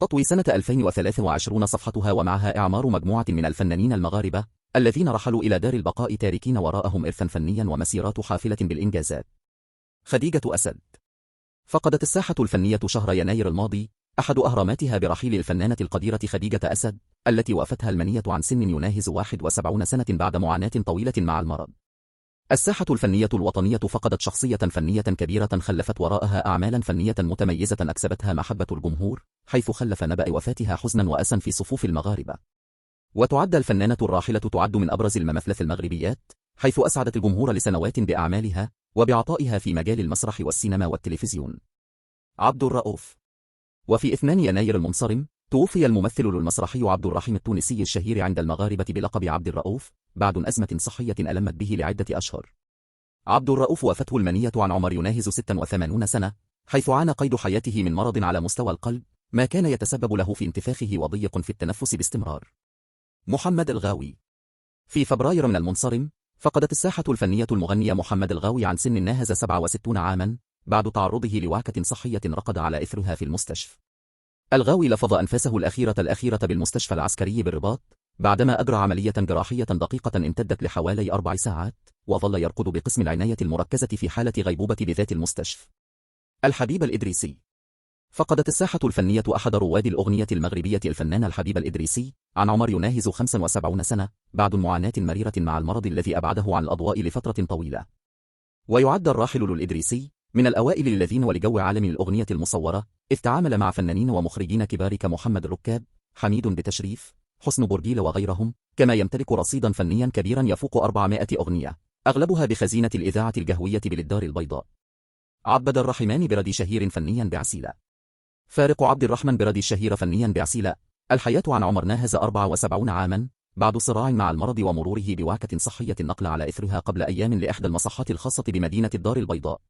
تطوي سنة 2023 صفحتها ومعها إعمار مجموعة من الفنانين المغاربة الذين رحلوا إلى دار البقاء تاركين وراءهم إرثا فنيا ومسيرات حافلة بالإنجازات. خديجة أسد فقدت الساحة الفنية شهر يناير الماضي أحد أهراماتها برحيل الفنانة القديرة خديجة أسد التي وافتها المنية عن سن يناهز 71 سنة بعد معاناة طويلة مع المرض. الساحة الفنية الوطنية فقدت شخصية فنية كبيرة خلفت وراءها أعمالا فنية متميزة أكسبتها محبة الجمهور، حيث خلف نبأ وفاتها حزنا وأسا في صفوف المغاربة. وتعد الفنانة الراحلة تعد من أبرز الممثلة المغربيات، حيث أسعدت الجمهور لسنوات بأعمالها وبعطائها في مجال المسرح والسينما والتلفزيون. عبد الرؤوف وفي 2 يناير المنصرم توفي الممثل المسرحي عبد الرحيم التونسي الشهير عند المغاربة بلقب عبد الرؤوف بعد أزمة صحية ألمت به لعدة أشهر. عبد الرؤوف وافته المنية عن عمر يناهز 86 سنة، حيث عانى قيد حياته من مرض على مستوى القلب ما كان يتسبب له في انتفاخه وضيق في التنفس باستمرار. محمد الغاوي في فبراير من المنصرم فقدت الساحة الفنية المغني محمد الغاوي عن سن ناهز 67 عاما بعد تعرضه لوعكة صحية رقد على إثرها في المستشفى. الغاوي لفظ أنفاسه الأخيرة بالمستشفى العسكري بالرباط بعدما أجرى عملية جراحية دقيقة امتدت لحوالي 4 ساعات، وظل يرقد بقسم العناية المركزة في حالة غيبوبة بذات المستشفى. الحبيب الإدريسي فقدت الساحة الفنية أحد رواد الأغنية المغربية الفنان الحبيب الإدريسي عن عمر يناهز 75 سنة بعد معاناة مريرة مع المرض الذي أبعده عن الأضواء لفترة طويلة. ويعد الراحل الإدريسي من الأوائل الذين ولجو عالم الأغنية المصورة إذ تعامل مع فنانين ومخرجين كبار كمحمد الركاب، حميد بتشريف، حسن بورجيل وغيرهم، كما يمتلك رصيدا فنيا كبيرا يفوق 400 أغنية أغلبها بخزينة الإذاعة الجهوية بالدار البيضاء. عبد الرحمن بردي شهير فنيا بعسيلة. فارق عبد الرحمن بردي الشهير فنيا بعسيلة الحياة عن عمر ناهز 74 عاما بعد صراع مع المرض ومروره بوعكة صحية النقل على إثرها قبل أيام لإحدى المصحات الخاصة بمدينة الدار البيضاء.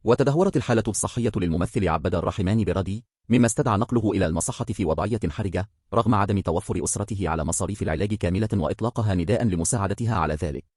وتدهورت الحالة الصحية للممثل عبد الرحمن بردي مما استدعى نقله إلى المصحة في وضعية حرجة رغم عدم توفر أسرته على مصاريف العلاج كاملة وإطلاقها نداء لمساعدتها على ذلك.